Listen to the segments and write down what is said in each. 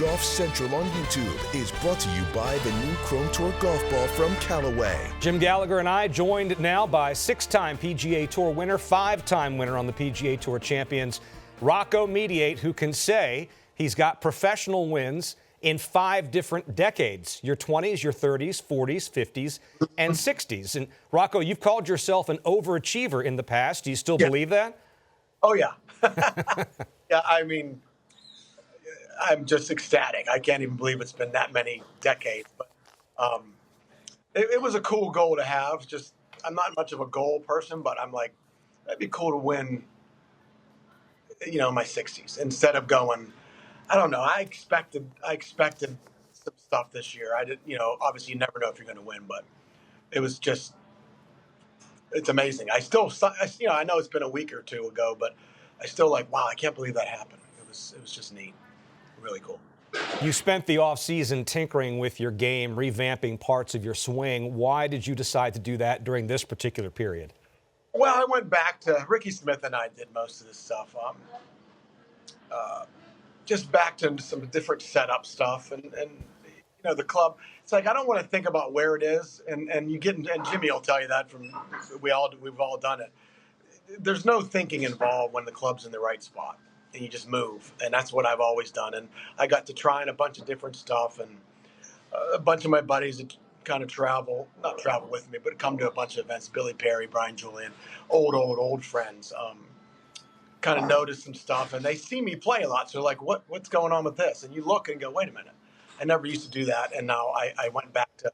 Golf Central on YouTube is brought to you by the new Chrome Tour golf ball from Callaway. Jim Gallagher and I joined now by 6-time PGA Tour winner, 5-time winner on the PGA Tour Champions, Rocco Mediate, who can say he's got professional wins in 5 different decades, your 20s, your 30s, 40s, 50s, and 60s. And Rocco, you've called yourself an overachiever in the past. Do you still believe that? Oh, yeah. Yeah, I mean, I'm just ecstatic. I can't even believe it's been that many decades. But it was a cool goal to have. Just, I'm not much of a goal person, but I'm like, that'd be cool to win, in my 60s instead of going, I don't know. I expected some stuff this year. I did, obviously you never know if you're going to win, but it was just, it's amazing. I know it's been a week or two ago, but I still wow, I can't believe that happened. It was just neat. Really cool. You spent the offseason tinkering with your game, revamping parts of your swing. Why did you decide to do that during this particular period? Well, I went back to Ricky Smith and I did most of this stuff. Just back to some different setup stuff and the club. It's like I don't want to think about where it is, and you get and Jimmy will tell you that we've all done it. There's no thinking involved when the club's in the right spot, and you just move, and that's what I've always done. And I got to trying a bunch of different stuff, and a bunch of my buddies that kind of not travel with me, but come to a bunch of events. Billy Perry, Brian Julian, old friends. Kind of notice some stuff, and they see me play a lot. So they're like, what's going on with this? And you look and go, wait a minute. I never used to do that. And now I went back to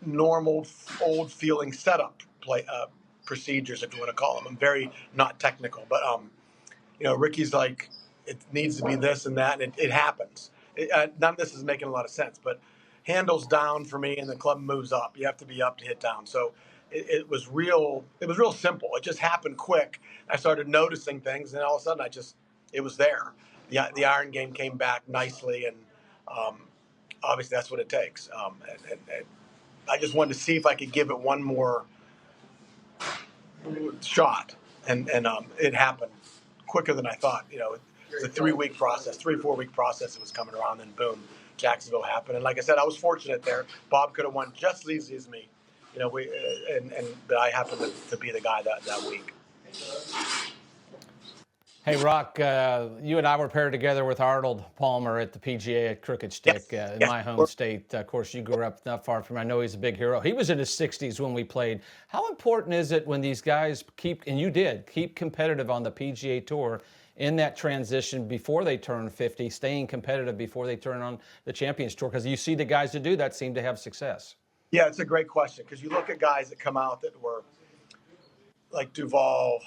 normal, old feeling setup procedures, if you want to call them. I'm very not technical, but, Ricky's like, it needs to be this and that. And it happens. None of this is making a lot of sense, but handles down for me and the club moves up. You have to be up to hit down. So it was real simple. It just happened quick. I started noticing things, and all of a sudden it was there. The iron game came back nicely, and obviously that's what it takes. And I just wanted to see if I could give it one more shot, and it happened quicker than I thought. It was a 3-week process, 3-4 week process. It was coming around, and boom, Jacksonville happened. And like I said, I was fortunate there. Bob could have won just as easy as me. But I happened to be the guy that week. Hey, Rock, you and I were paired together with Arnold Palmer at the PGA at Crooked Stick in my home state. Of course, you grew up not far from. I know he's a big hero. He was in his 60s when we played. How important is it when these guys keep competitive on the PGA Tour in that transition before they turn 50, staying competitive before they turn on the Champions Tour? Because you see the guys that do that seem to have success. Yeah, it's a great question, because you look at guys that come out that were like Duval,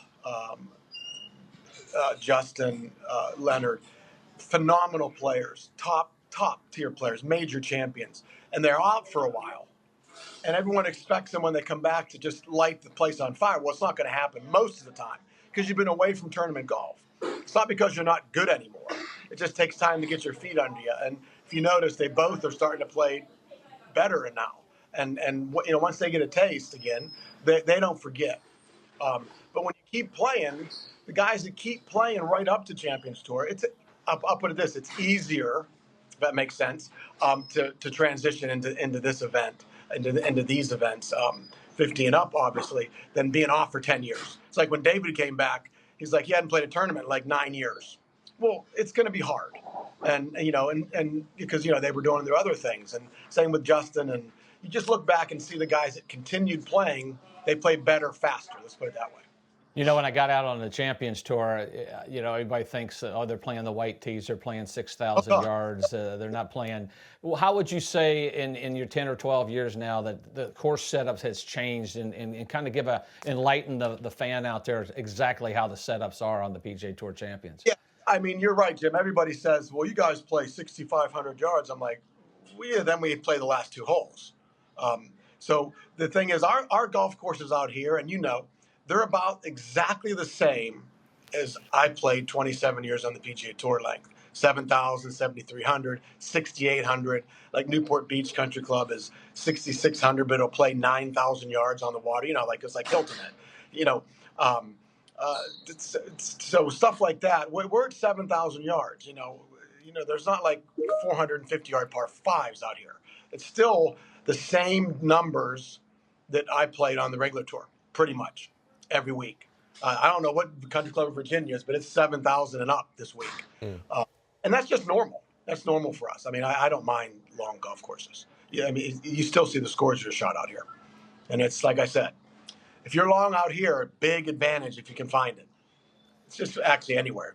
Justin, Leonard, phenomenal players, top tier players, major champions, and they're out for a while. And everyone expects them when they come back to just light the place on fire. Well, it's not going to happen most of the time because you've been away from tournament golf. It's not because you're not good anymore. It just takes time to get your feet under you. And if you notice, they both are starting to play better now. And once they get a taste again, they don't forget. But when you keep playing, the guys that keep playing right up to Champions Tour, I'll put it this: it's easier, if that makes sense, to transition into this event, into these events, 50 and up, obviously, than being off for 10 years. It's like when David came back, he's like, he hadn't played a tournament in like 9 years. Well, it's going to be hard, and because they were doing their other things, and same with Justin. And you just look back and see the guys that continued playing, they played better, faster. Let's put it that way. When I got out on the Champions Tour, everybody thinks, they're playing the white tees, they're playing 6,000 yards, they're not playing. Well, how would you say in your 10 or 12 years now that the course setups has changed and kind of enlighten the fan out there exactly how the setups are on the PGA Tour Champions? Yeah, I mean, you're right, Jim. Everybody says, well, you guys play 6,500 yards. I'm like, well, yeah, then we play the last 2 holes. So the thing is, our golf courses out here, and they're about exactly the same as I played 27 years on the PGA Tour length. 7,000, 7,300, 6,800. Like Newport Beach Country Club is 6,600, but it'll play 9,000 yards on the water. It's like Hilton Head. So stuff like that. We're at 7,000 yards. there's not like 450-yard par fives out here. It's still the same numbers that I played on the regular tour, pretty much every week. I don't know what Country Club of Virginia is, but it's 7,000 and up this week. And that's just normal. That's normal for us. I mean, I don't mind long golf courses. Yeah, I mean, you still see the scores you're shot out here. And it's like I said, if you're long out here, big advantage if you can find it. It's just actually anywhere.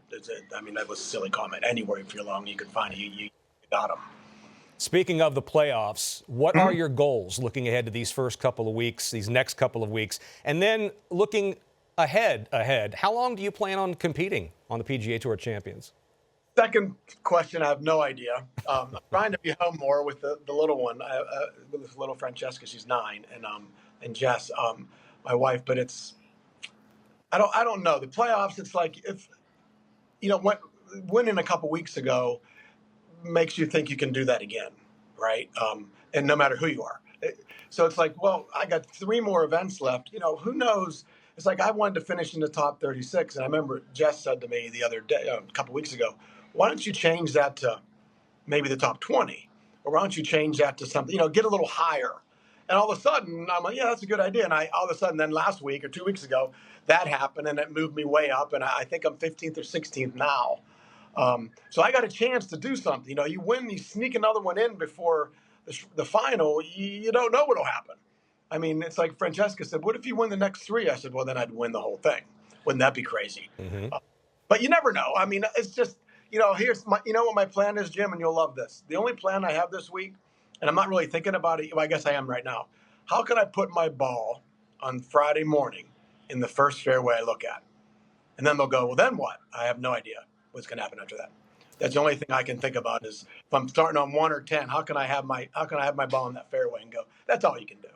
I mean, that was a silly comment. Anywhere if you're long, you can find it. You got them. Speaking of the playoffs, what are your goals looking ahead to these first couple of weeks, these next couple of weeks? And then looking ahead, how long do you plan on competing on the PGA Tour Champions? Second question, I have no idea. I'm trying to be home more with the little one, with little Francesca. She's 9, and Jess, my wife. But I don't know. The playoffs, it's like if winning a couple weeks ago makes you think you can do that again, right? And no matter who you are. So it's like, well, I got 3 more events left. Who knows? It's like I wanted to finish in the top 36. And I remember Jess said to me the other day, a couple weeks ago, why don't you change that to maybe the top 20? Or why don't you change that to something, get a little higher? And all of a sudden, I'm like, yeah, that's a good idea. And all of a sudden, then last week or 2 weeks ago, that happened, and it moved me way up. And I think I'm 15th or 16th now. So I got a chance to do something. You win, you sneak another one in before the final, you don't know what'll happen. I mean, it's like Francesca said, what if you win the next 3? I said, well, then I'd win the whole thing. Wouldn't that be crazy? But you never know. I mean, it's just, here's what my plan is, Jim, and you'll love this. The only plan I have this week, and I'm not really thinking about it. Well, I guess I am right now. How can I put my ball on Friday morning in the first fairway I look at? And then they'll go, well, then what? I have no idea what's going to happen after that. That's the only thing I can think about is if I'm starting on 1 or 10, how can I have my ball in that fairway and go? That's all you can do.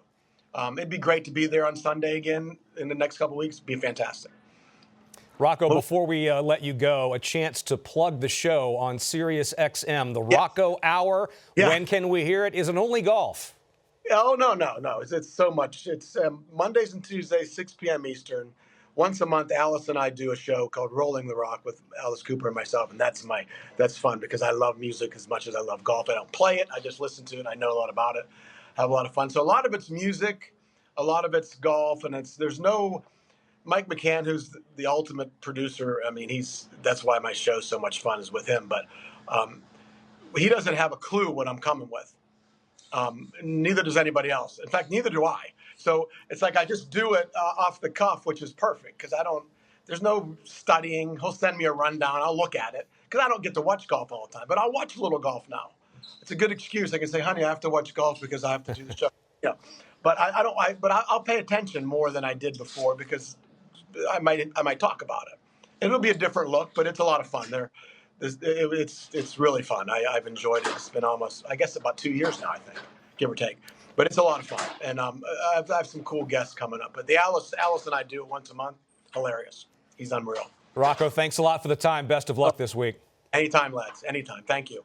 It'd be great to be there on Sunday again in the next couple of weeks. It'd be fantastic. Rocco, before we let you go, a chance to plug the show on Sirius XM, the Rocco Hour. Yeah. When can we hear it? Is it only golf? Oh, no. It's so much. It's Mondays and Tuesdays, 6 p.m. Eastern. Once a month, Alice and I do a show called Rolling the Rock with Alice Cooper and myself, and that's fun because I love music as much as I love golf. I don't play it. I just listen to it. I know a lot about it. Have a lot of fun. So a lot of it's music, a lot of it's golf, and there's no Mike McCann, who's the ultimate producer. I mean, that's why my show's so much fun is with him. But he doesn't have a clue what I'm coming with. Neither does anybody else. In fact, neither do I. So it's like I just do it off the cuff, which is perfect because there's no studying. He'll send me a rundown. I'll look at it because I don't get to watch golf all the time. But I'll watch a little golf now. It's a good excuse. I can say, honey, I have to watch golf because I have to do the show. But I'll pay attention more than I did before because I might talk about it. It'll be a different look, but it's a lot of fun. It's really fun. I've enjoyed it. It's been almost, I guess, about 2 years now, I think, give or take. But it's a lot of fun, and I have some cool guests coming up. But the Alice and I do it once a month. Hilarious. He's unreal. Rocco, thanks a lot for the time. Best of luck this week. Anytime, lads. Anytime. Thank you.